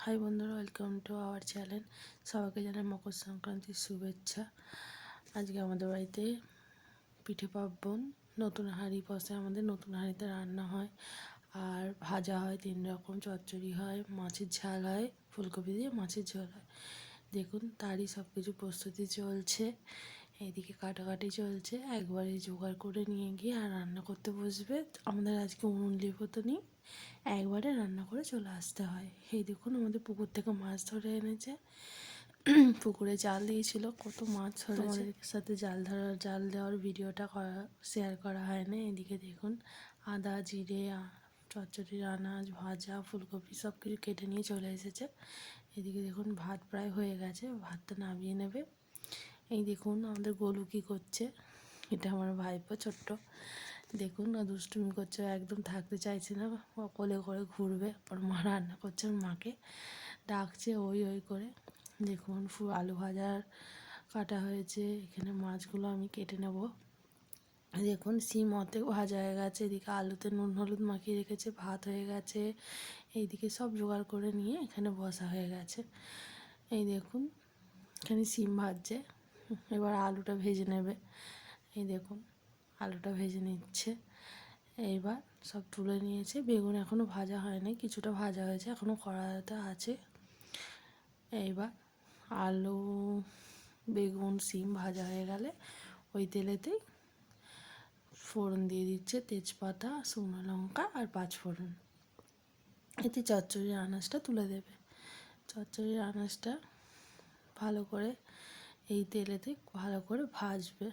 High বন্ধুরা, welcome to our channel. সবাইকে জানাই মকর সংক্রান্তির শুভেচ্ছা। আজকে আমাদের বাড়িতে পিঠে পার্বণ। নতুন হাঁড়ি বসে, আমাদের নতুন হাঁড়িতে রান্না হয় আর ভাজা হয় 3 রকম, চচ্চড়ি হয়, মাছের ঝাল হয়, ফুলকপি দিয়ে মাছের ঝোল হয়। দেখুন তারই সব কিছু প্রস্তুতি চলছে। এইদিকে কাটাকাটি চলছে, একবারে জোগাড় করে নিয়ে গিয়ে আর রান্না করতে বসবে। আমাদের আজকে উনুন লিপো তো নেই, একবারে রান্না করে চলে আসতে হয়। এই দেখুন আমাদের পুকুর থেকে মাছ ধরে এনেছে, পুকুরে জাল দিয়েছিল, কত মাছ ধরেছে। তোমাদের সাথে জাল দেওয়ার ভিডিওটা শেয়ার করা হয় না। এদিকে দেখুন আদা জিরে চচ্চড়ির আনাজ ভাজা ফুলকপি সব কিছু কেটে নিয়ে চলে এসেছে। এদিকে দেখুন ভাত প্রায় হয়ে গেছে, ভাতটা নামিয়ে নেবে। এই দেখুন আমাদের গোলু কী করছে, এটা আমার ভাইপো ছোট্ট। দেখুন দুষ্টুমি করছে, একদম থাকতে চাইছে না, কোলে করে ঘুরবে। ওর মা রান্না করছে, ওর মাকে ডাকছে ওই ওই করে। দেখুন আলু ভাজার কাটা হয়েছে, এখানে মাছগুলো আমি কেটে নেব। দেখুন সিম অর্ধেক ভাজা হয়ে গেছে, এদিকে আলুতে নুন হলুদ মাখিয়ে রেখেছে, ভাত হয়ে গেছে। এইদিকে সব জোগাড় করে নিয়ে এখানে বসা হয়ে গেছে। এই দেখুন এখানে সিম ভাজছে, এবার আলুটা ভেজে নেবে। এই দেখুন আলুটা ভেজে নিচ্ছে। এইবার সব তুলে নিয়েছে। বেগুন এখনও ভাজা হয়নি, কিছুটা ভাজা হয়েছে, এখনও কড়াইতে আছে। এইবার আলু বেগুন সিম ভাজা হয়ে গেলে ওই তেলেতেই ফোড়ন দিয়ে দিচ্ছে, তেজপাতা শুকনো লঙ্কা আর 5 ফোড়ন। এতে চচ্চড়ির আনাজটা তুলে দেবে। চচ্চড়ির আনাজটা ভালো করে এই তেলেতে ভালো করে ভাজবে।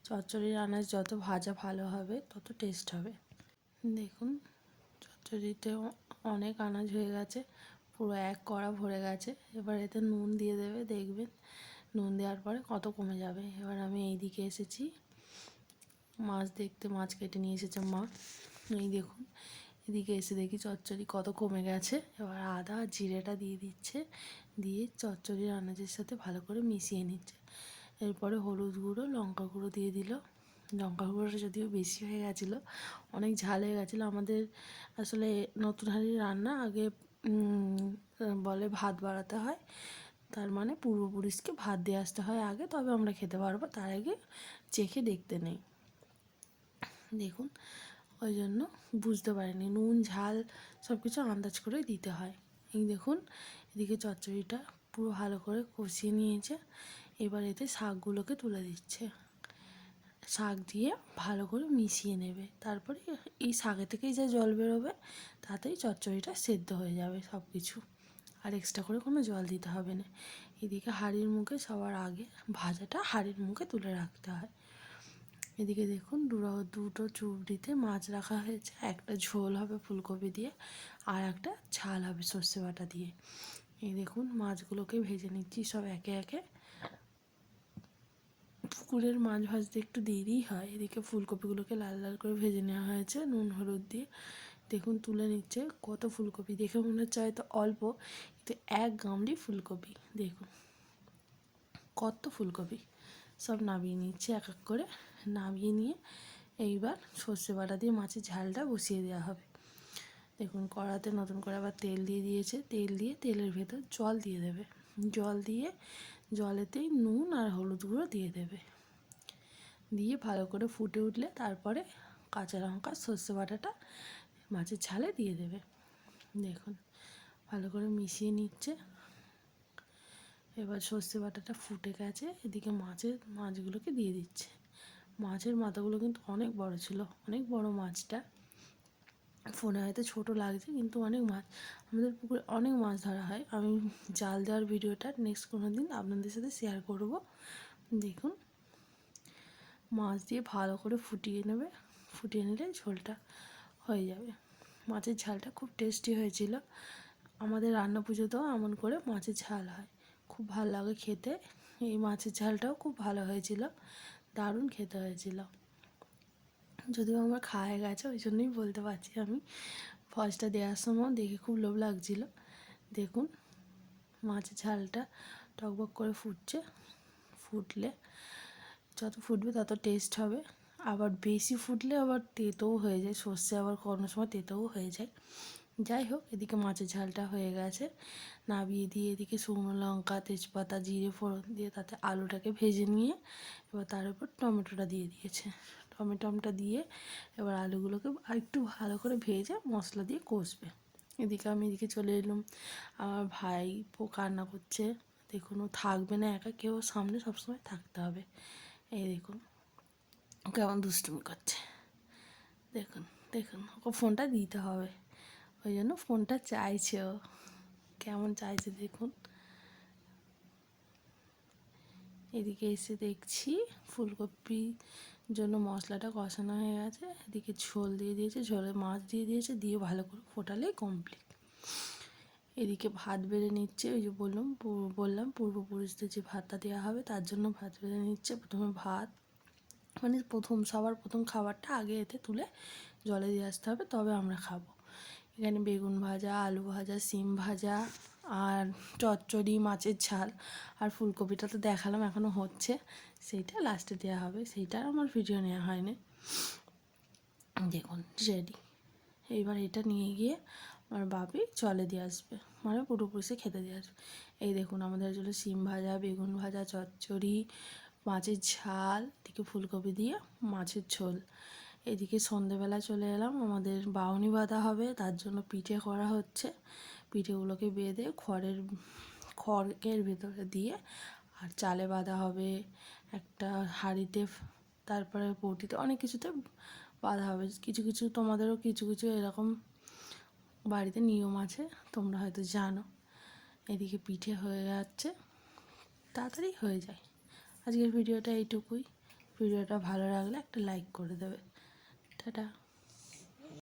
চচ্চড়ির আনাজ যত ভাজা ভালো হবে তত টেস্ট হবে। দেখুন চচ্চড়িতে অনেক আনাজ হয়ে গেছে, পুরো এক কড়া ভরে গেছে। এবার এতে নুন দিয়ে দেবে, দেখবেন নুন দেওয়ার পরে কত কমে যাবে। এবার আমি এই দিকে এসেছি মাছ দেখতে, মাছ কেটে নিয়ে এসেছে মা। এই দেখুন এদিকে এসে দেখি চচ্চড়ি কত কমে গেছে। এবার আদা জিরেটা দিয়ে দিচ্ছে, দিয়ে চচ্চড়ির আনাজের সাথে ভালো করে মিশিয়ে নিচ্ছে। এরপরে হলুদ গুঁড়ো লঙ্কা গুঁড়ো দিয়ে দিল। লঙ্কা গুঁড়োটা যদিও বেশি হয়ে গেছিলো, অনেক ঝাল হয়ে গেছিলো। আমাদের আসলে নতুন হাঁড়ির রান্না আগে বলে ভাত বাড়াতে হয়, তার মানে পূর্বপুরুষকে ভাত দিয়ে আসতে হয় আগে, তবে আমরা খেতে পারবো, তার আগে চেখে দেখতে নেই। দেখুন ওই জন্য বুঝতে পারিনি, নুন ঝাল সব কিছু আন্দাজ করে দিতে হয়। এই দেখুন এদিকে চচ্চড়িটা পুরো ভালো করে কষিয়ে নিয়েছে। এবার এতে শাকগুলোকে তুলে দিচ্ছে, শাক দিয়ে ভালো করে মিশিয়ে নেবে। তারপরে এই শাকে থেকেই যা জল বেরোবে তাতেই চচ্চড়িটা সেদ্ধ হয়ে যাবে সব কিছু, আর এক্সট্রা করে কোনো জল দিতে হবে না। এদিকে হাঁড়ির মুখে সবার আগে ভাজাটা হাঁড়ির মুখে তুলে রাখতে হয়। এদিকে দেখুন দুটো চুবড়িতে মাছ রাখা হয়েছে, একটা ঝোল হবে ফুলকপি দিয়ে আর একটা ঝাল হবে সর্ষে বাটা দিয়ে। এই দেখুন মাছগুলোকে ভেজে নিচ্ছি সব একে একে। পুকুরের মাছ ভাজতে একটু দেরিই হয়। এদিকে ফুলকপিগুলোকে লাল লাল করে ভেজে নেওয়া হয়েছে নুন হলুদ দিয়ে। দেখুন তুলে নিচ্ছে, কত ফুলকপি দেখে মনে হচ্ছে হয়তো অল্প, কিন্তু 1 গামলি ফুলকপি। দেখুন কত ফুলকপি, সব নামিয়ে নিচ্ছে এক এক করে। নামিয়ে নিয়ে এইবার সর্ষে বাটা দিয়ে মাছের ঝালটা বসিয়ে দেওয়া হবে। দেখুন কড়াতে নতুন করে আবার তেল দিয়ে দিয়েছে, তেল দিয়ে তেলের ভেতর জল দিয়ে দেবে। জল দিয়ে জলেতেই নুন আর হলুদ গুঁড়ো দিয়ে দেবে, দিয়ে ভালো করে ফুটে উঠলে তারপরে কাঁচা লঙ্কা সর্ষে বাটাটা মাছের ঝালে দিয়ে দেবে। দেখুন ভালো করে মিশিয়ে নিচ্ছে। এবার সর্ষে বাটাটা ফুটে গেছে, এদিকে মাছগুলোকে দিয়ে দিচ্ছে। মাছের মাথাগুলো কিন্তু অনেক বড় ছিল, অনেক বড় মাছটা। ফোনে হয়তো ছোটো লাগছে কিন্তু অনেক মাছ, আমাদের পুকুরে অনেক মাছ ধরা হয়। আমি জাল দেওয়ার ভিডিওটা নেক্সট কোনো দিন আপনাদের সাথে শেয়ার করব। দেখুন মাছ দিয়ে ভালো করে ফুটিয়ে নেবে, ফুটিয়ে নিলে ঝোলটা হয়ে যাবে। মাছের ঝালটা খুব টেস্টি হয়েছিল। আমাদের রান্না পুজোতেও এমন করে মাছের ঝাল হয়, খুব ভালো লাগে খেতে। এই মাছের ঝালটাও খুব ভালো হয়েছিল, দারুণ খেতে হয়েছিল। যদিও আমার খাওয়া গেছে ওই জন্যই বলতে পারছি। আমি ফার্স্টটা দেওয়ার সময় দেখে খুব লোভ লাগছিল। দেখুন মাছের ঝালটা টকবক করে ফুটছে, ফুটলে যত ফুটবে তত টেস্ট হবে। আবার বেশি ফুটলে আবার তেতোও হয়ে যায়, সর্ষে আবার কোনো সময় তেতোও হয়ে যায়। যাই হোক, এদিকে মাছের ঝালটা হয়ে গেছে, নামিয়ে দিয়ে এদিকে শুকনো লঙ্কা, তেজপাতা, জিরে ফোড়ন দিয়ে তাতে আলুটাকে ভেজে নিয়ে এবার তার উপর টমেটোটা দিয়ে দিয়েছে। টমেটোটা দিয়ে এবার আলুগুলোকে একটু ভালো করে ভেজে মশলা দিয়ে কষবে। এদিকে আমি চলে এলাম, আমার ভাই কান্না করছে। দেখুন, ও থাকবে না একা, কেউ সামনে সবসময় থাকতে হবে। এই দেখুন কেমন দুষ্টুমি করছে, দেখুন দেখুন, ওকে ফোনটা দিতে হবে, ওই জন্য ফোনটা চাইছে। ও কেমন চাইছে দেখুন। এদিকে এসে দেখছি ফুলকপির জন্য মশলাটা কষানো হয়ে গেছে, এদিকে ঝোল দিয়ে দিয়েছে, ঝোলে মাছ দিয়ে দিয়েছে, দিয়ে ভালো করে ফোটালেই কমপ্লিট। এদিকে ভাত বেড়ে নিচ্ছে, ওই যে বললাম পূর্বপুরুষদের যে ভাতটা দেওয়া হবে তার জন্য ভাত বেড়ে নিচ্ছে। প্রথমে ভাত, মানে সবার প্রথম খাবারটা আগে এতে তুলে জলে দিয়ে আসতে হবে, তবে আমরা খাবো। এখানে বেগুন ভাজা, আলু ভাজা, সিম ভাজা আর চচ্চড়ি, মাছের ঝাল আর ফুলকপিটা তো দেখালাম, এখনও হচ্ছে, সেইটা লাস্টে দেওয়া হবে, সেইটা আমার ভিডিও নেওয়া হয়নি। দেখুন রেডি। এইবার এটা নিয়ে গিয়ে আমার বাপি জলে দিয়ে আসবে, মানে পূর্বপুরুষে খেতে দিয়ে আসবে। এই দেখুন আমাদের জন্য সিম ভাজা, বেগুন ভাজা, চচ্চড়ি, মাছের ঝাল, এদিকে ফুলকপি দিয়ে মাছের ঝোল। এদিকে সন্ধেবেলা চলে এলাম, আমাদের বাউনি বাঁধা হবে, তার জন্য পিঠে করা হচ্ছে। পিঠেগুলোকে বেঁধে খড়ের ভেতরে দিয়ে আর চালে বাঁধা হবে, একটা হাঁড়িতে, তারপরে বটিতে, অনেক কিছুতে বাঁধা হবে। কিছু কিছু তোমাদেরও কিছু কিছু এরকম বাড়িতে নিয়ম আছে, তোমরা হয়তো জানো। এদিকে পিঠে হয়ে যাচ্ছে, তাড়াতাড়ি হয়ে যায়। আজকের ভিডিওটা এইটুকুই। ভিডিওটা ভালো লাগলে একটা লাইক করে দেবে। টাটা।